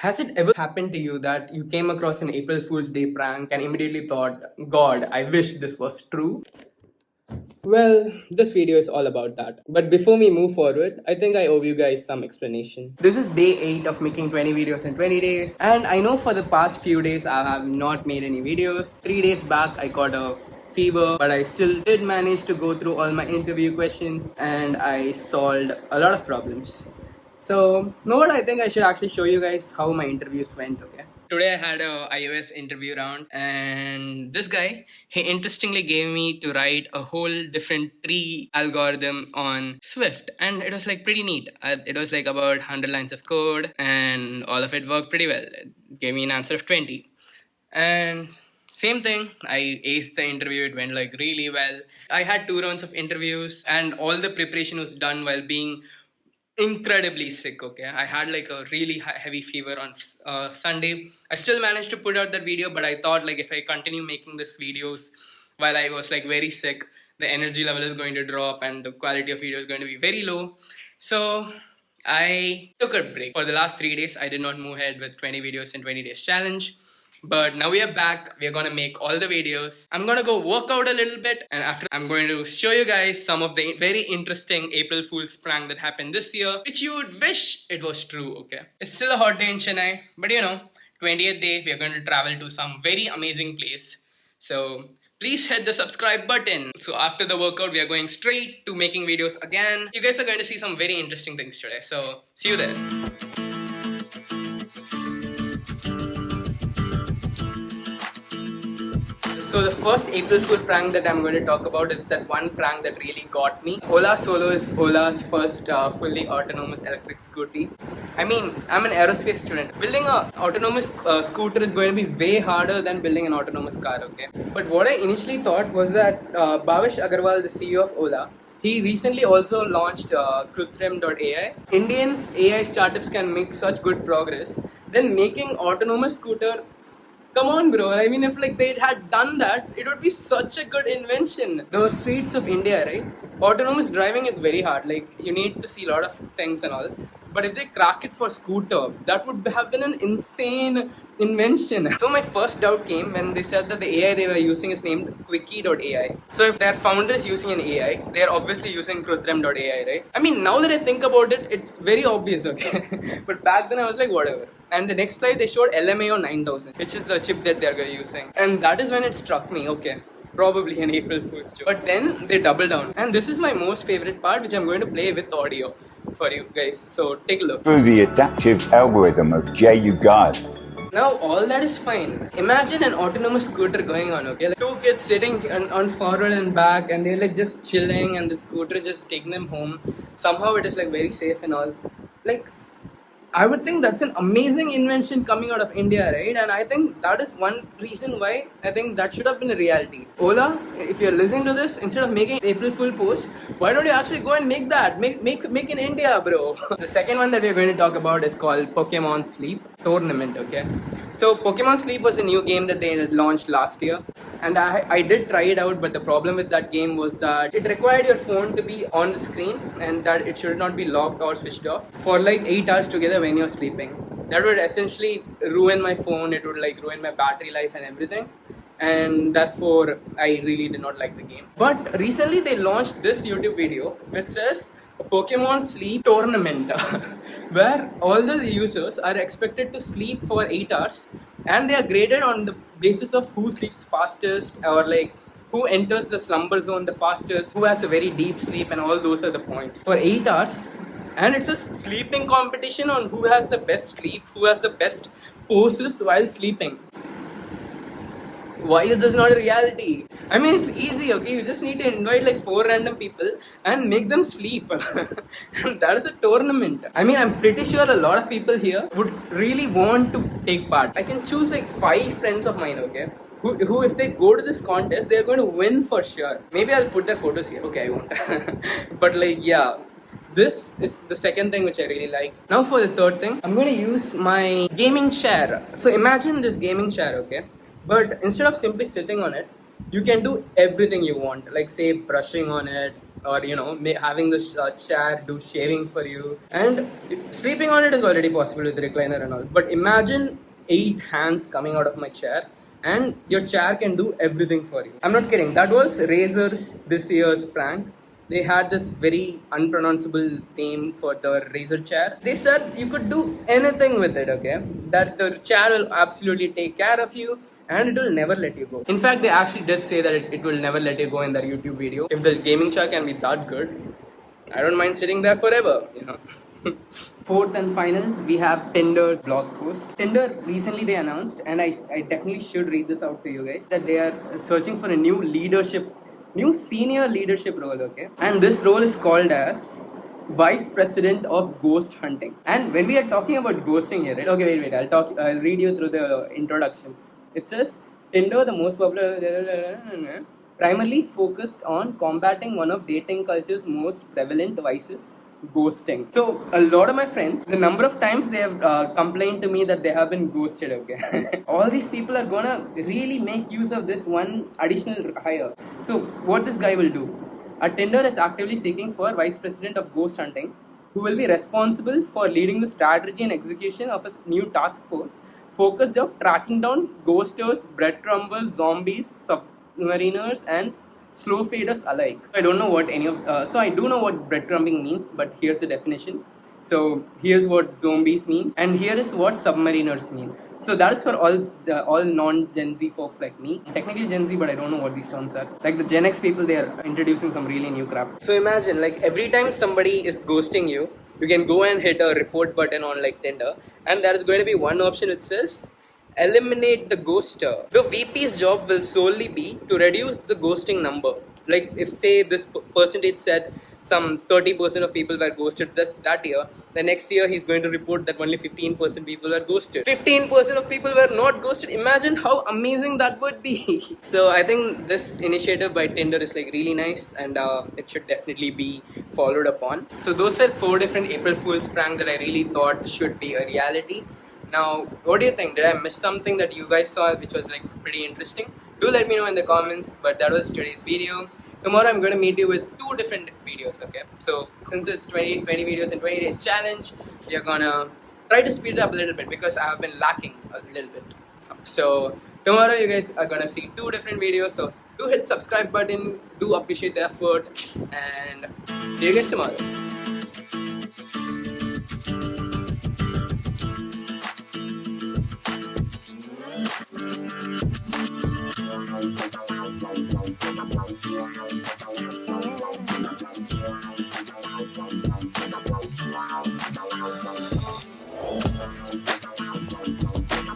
Has it ever happened to you that you came across an April Fool's Day prank and immediately thought, God, I wish this was true? Well, this video is all about that. But before we move forward, I think I owe you guys some explanation. This is day 8 of making 20 videos in 20 days. And I know for the past few days I have not made any videos. 3 days back I got a fever, but I still did manage to go through all my interview questions and I solved a lot of problems. So, know what? I think I should actually show you guys how my interviews went, okay? Today I had a iOS interview round, and this guy, he interestingly gave me to write a whole different tree algorithm on Swift, and it was like pretty neat. It was like about 100 lines of code, and all of it worked pretty well. It gave me an answer of 20. And same thing, I aced the interview. It went like really well. I had 2 rounds of interviews, and all the preparation was done while being incredibly sick. Okay, I had like a really heavy fever on Sunday. I still managed to put out that video, but I thought like if I continue making these videos while I was like very sick, the energy level is going to drop and the quality of video is going to be very low. So I took a break. For the last 3 days I did not move ahead with 20 videos in 20 days challenge. But now we are back. We are gonna make all the videos. I'm gonna go work out a little bit, and after I'm going to show you guys some of the very interesting April Fool's prank that happened this year, which you would wish it was true, okay? It's still a hot day in Chennai, but 20th day, we are going to travel to some very amazing place. So please hit the subscribe button. So after the workout, we are going straight to making videos again. You guys are going to see some very interesting things today. So see you there. So the first April Fool prank that I'm going to talk about is that one prank that really got me. Ola Solo is Ola's first fully autonomous electric scooty. I mean, I'm an aerospace student. Building an autonomous scooter is going to be way harder than building an autonomous car, okay? But what I initially thought was that Bhavish Agarwal, the CEO of Ola, he recently also launched Krutrim.ai. Indians AI startups can make such good progress. Then making autonomous scooter. Come on, bro. I mean, if like they had done that, it would be such a good invention. The streets of India, right? Autonomous driving is very hard. Like you need to see a lot of things and all. But if they crack it for scooter, that would have been an insane invention. So my first doubt came when they said that the AI they were using is named Quickie.ai. So if their founder is using an AI, they are obviously using Krutrim.ai, right? I mean, now that I think about it, it's very obvious, okay? But back then I was like, whatever. And the next slide they showed LMAO 9000, which is the chip that they're using. And that is when it struck me, okay, probably an April Fool's joke. But then they double down. And this is my most favorite part, which I'm going to play with audio for you guys. So take a look. Through the adaptive algorithm of J-U-God. Now all that is fine. Imagine an autonomous scooter going on, okay? Like 2 kids sitting on forward and back and they're like just chilling and the scooter is just taking them home. Somehow it is like very safe and all. Like, I would think that's an amazing invention coming out of India, right? And I think that is one reason why I think that should have been a reality. Ola, if you're listening to this, instead of making April Fool post, why don't you actually go and make that? Make in India, bro. The second one that we're going to talk about is called Pokemon Sleep Tournament, okay? So Pokemon Sleep was a new game that they launched last year. And I did try it out, but the problem with that game was that it required your phone to be on the screen and that it should not be locked or switched off for like 8 hours together when you're sleeping. That would essentially ruin my phone, it would like ruin my battery life and everything. And therefore, I really did not like the game. But recently they launched this YouTube video which says Pokemon Sleep Tournament where all the users are expected to sleep for 8 hours and they are graded on the basis of who sleeps fastest or like who enters the slumber zone the fastest, who has a very deep sleep, and all those are the points for 8 hours. And it's a sleeping competition on who has the best sleep, who has the best poses while sleeping. Why is this not a reality? I mean, it's easy, okay? You just need to invite like 4 random people and make them sleep. And that is a tournament. I mean, I'm pretty sure a lot of people here would really want to take part. I can choose like 5 friends of mine, okay? Who if they go to this contest, they're going to win for sure. Maybe I'll put their photos here. Okay, I won't. But like, yeah. This is the second thing which I really like. Now for the third thing, I'm going to use my gaming chair. So imagine this gaming chair, okay? But instead of simply sitting on it, you can do everything you want. Like say brushing on it, or having the chair do shaving for you, and sleeping on it is already possible with the recliner and all. But imagine 8 hands coming out of my chair, and your chair can do everything for you. I'm not kidding. That was Razer's this year's prank. They had this very unpronounceable name for the Razer chair. They said you could do anything with it, okay? That the chair will absolutely take care of you and it will never let you go. In fact, they actually did say that it will never let you go in their YouTube video. If the gaming chair can be that good, I don't mind sitting there forever. Fourth and final, we have Tinder's blog post. Tinder recently they announced, and I definitely should read this out to you guys, that they are searching for a new senior leadership role, okay? And this role is called as Vice President of Ghost Hunting. And when we are talking about ghosting here, right? Okay, wait, I'll read you through the introduction. It says, Tinder, the most popular, primarily focused on combating one of dating culture's most prevalent vices, ghosting. So a lot of my friends, the number of times they have complained to me that they have been ghosted, okay? All these people are gonna really make use of this one additional hire. So what this guy will do, Tinder is actively seeking for Vice President of Ghost Hunting, who will be responsible for leading the strategy and execution of a new task force focused on tracking down ghosters, breadcrumbers, zombies, submariners, and slow faders alike. I don't know what so I do know what breadcrumbing means, but here's the definition. So here's what zombies mean, and here is what submariners mean. So that is for all non-Gen Z folks like me. Technically Gen Z, but I don't know what these terms are. Like the Gen X people, they are introducing some really new crap. So imagine, like every time somebody is ghosting you, you can go and hit a report button on like Tinder, and there is going to be one option which says eliminate the ghoster. The VP's job will solely be to reduce the ghosting number. Like if say this percentage said some 30% of people were ghosted that year, the next year he's going to report that only 15% people were ghosted. 15% of people were not ghosted. Imagine how amazing that would be. So I think this initiative by Tinder is like really nice, and it should definitely be followed upon. So those were 4 different April Fool's pranks that I really thought should be a reality. Now, what do you think? Did I miss something that you guys saw which was like pretty interesting? Do let me know in the comments. But that was today's video. Tomorrow I'm going to meet you with 2 different videos, okay? So since it's 20 videos in 20 days challenge, we are gonna try to speed it up a little bit because I have been lacking a little bit. So tomorrow you guys are gonna see 2 different videos. So do hit subscribe button, do appreciate the effort, and see you guys tomorrow.